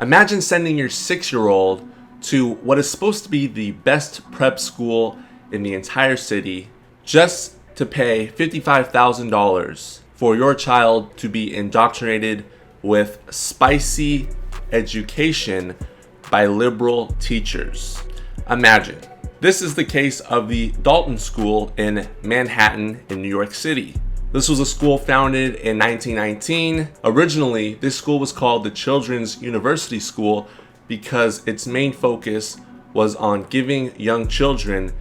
Imagine sending your 6-year-old to what is supposed to be the best prep school in the entire city just to pay $55,000 for your child to be indoctrinated with spicy education by liberal teachers. Imagine. This is the case of the Dalton School in Manhattan in New York City. This was a school founded in 1919. Originally, this school was called the Children's University School because its main focus was on giving young children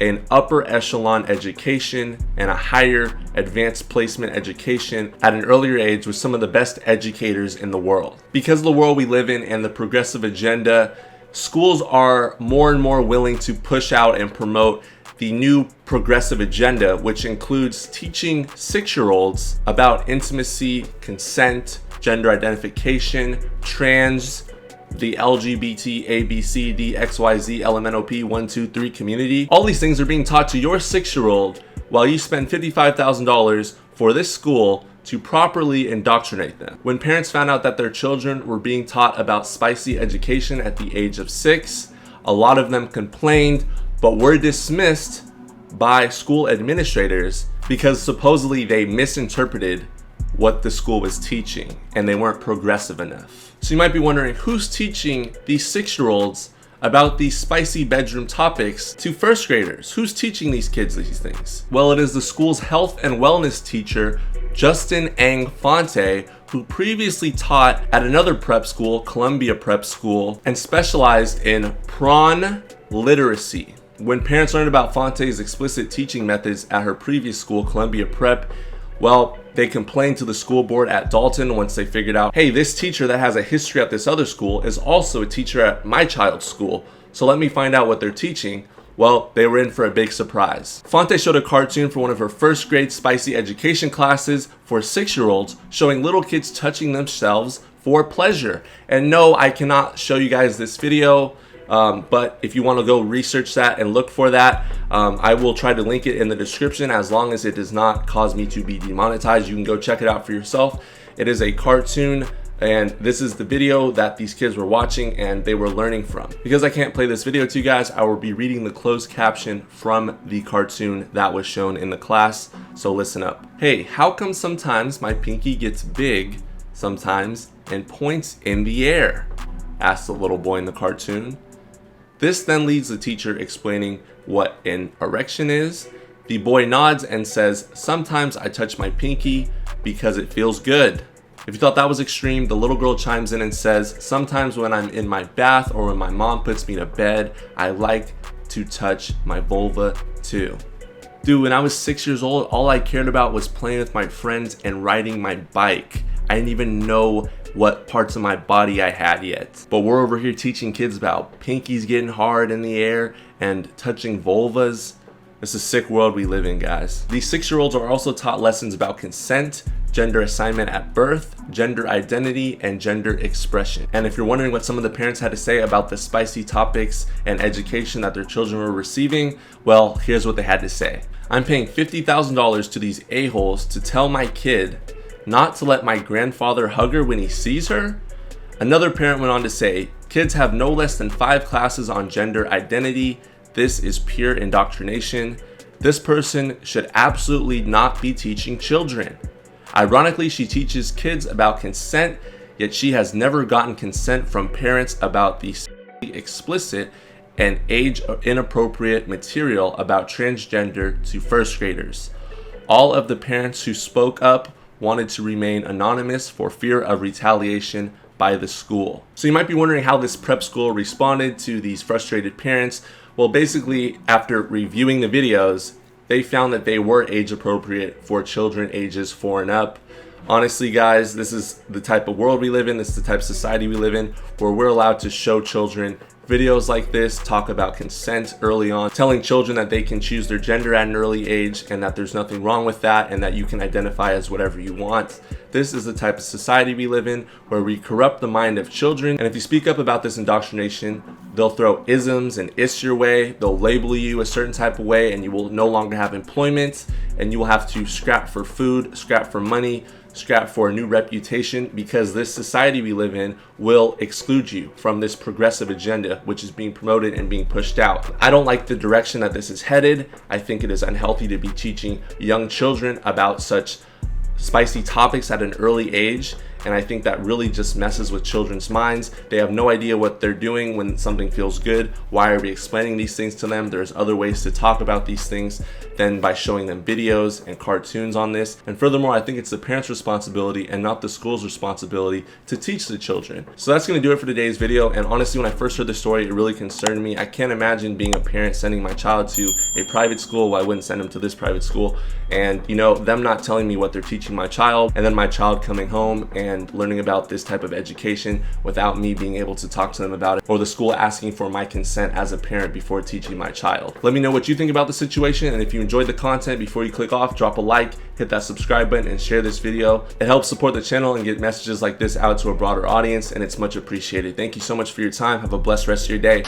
an upper echelon education and a higher advanced placement education at an earlier age with some of the best educators in the world. Because of the world we live in and the progressive agenda, schools are more and more willing to push out and promote the new progressive agenda, which includes teaching 6-year-olds about intimacy, consent, gender identification, trans, the LGBT, ABCD, XYZ, LMNOP, 1, 2, 3 community. All these things are being taught to your 6-year-old while you spend $55,000 for this school to properly indoctrinate them. When parents found out that their children were being taught about spicy education at the age of 6, a lot of them complained, but were dismissed by school administrators because supposedly they misinterpreted what the school was teaching and they weren't progressive enough. So you might be wondering, who's teaching these 6-year-olds about these spicy bedroom topics to first graders? Who's teaching these kids these things? Well, it is the school's health and wellness teacher, Justin Ang Fonte, who previously taught at another prep school, Columbia Prep School, and specialized in prawn literacy. When parents learned about Fonte's explicit teaching methods at her previous school, Columbia Prep, well, they complained to the school board at Dalton once they figured out, hey, this teacher that has a history at this other school is also a teacher at my child's school, so let me find out what they're teaching. Well, they were in for a big surprise. Fonte showed a cartoon for one of her first grade spicy education classes for 6-year-olds, showing little kids touching themselves for pleasure. And no, I cannot show you guys this video, but if you want to go research that and look for that, I will try to link it in the description as long as it does not cause me to be demonetized. You can go check it out for yourself. It is a cartoon, and this is the video that these kids were watching and they were learning from. Because I can't play this video to you guys, I will be reading the closed caption from the cartoon that was shown in the class, so listen up. Hey, how come sometimes my pinky gets big sometimes and points in the air? Asked the little boy in the cartoon. This then leads the teacher explaining what an erection is. The boy nods and says, sometimes I touch my pinky because it feels good. If you thought that was extreme, the little girl chimes in and says, sometimes when I'm in my bath or when my mom puts me to bed, I like to touch my vulva too. Dude, when I was 6 years old, all I cared about was playing with my friends and riding my bike. I didn't even know what parts of my body I had yet. But we're over here teaching kids about pinkies getting hard in the air and touching vulvas. It's a sick world we live in, guys. These 6-year-olds are also taught lessons about consent, gender assignment at birth, gender identity, and gender expression. And if you're wondering what some of the parents had to say about the spicy topics and education that their children were receiving, well, here's what they had to say. I'm paying $50,000 to these a-holes to tell my kid not to let my grandfather hug her when he sees her? Another parent went on to say, kids have no less than 5 classes on gender identity. This is pure indoctrination. This person should absolutely not be teaching children. Ironically, she teaches kids about consent, yet she has never gotten consent from parents about the explicit and age inappropriate material about transgender to first graders. All of the parents who spoke up wanted to remain anonymous for fear of retaliation by the school. So you might be wondering how this prep school responded to these frustrated parents. Well, basically, after reviewing the videos, they found that they were age appropriate for children ages 4 and up. Honestly, guys, this is the type of world we live in. This is the type of society we live in where we're allowed to show children videos like this, talk about consent early on, telling children that they can choose their gender at an early age and that there's nothing wrong with that and that you can identify as whatever you want. This is the type of society we live in where we corrupt the mind of children. And if you speak up about this indoctrination, They'll throw isms and ists your way. They'll label you a certain type of way, and you will no longer have employment, and you will have to scrap for food, scrap for money, scrap for a new reputation, because this society we live in will exclude you from this progressive agenda which is being promoted and being pushed out. I don't like the direction that this is headed. I think it is unhealthy to be teaching young children about such spicy topics at an early age, and I think that really just messes with children's minds. They have no idea what they're doing when something feels good. Why are we explaining these things to them? There's other ways to talk about these things than by showing them videos and cartoons on this. And furthermore, I think it's the parents' responsibility and not the school's responsibility to teach the children. So that's going to do it for today's video. And honestly, when I first heard the story, it really concerned me. I can't imagine being a parent sending my child to a private school. Well, I wouldn't send him to this private school, and them not telling me what they're teaching my child, and then my child coming home and learning about this type of education without me being able to talk to them about it, or the school asking for my consent as a parent before teaching my child. Let me know what you think about the situation, and if you enjoyed the content, before you click off, drop a like, hit that subscribe button, and share this video. It helps support the channel and get messages like this out to a broader audience, and it's much appreciated. Thank you so much for your time. Have a blessed rest of your day.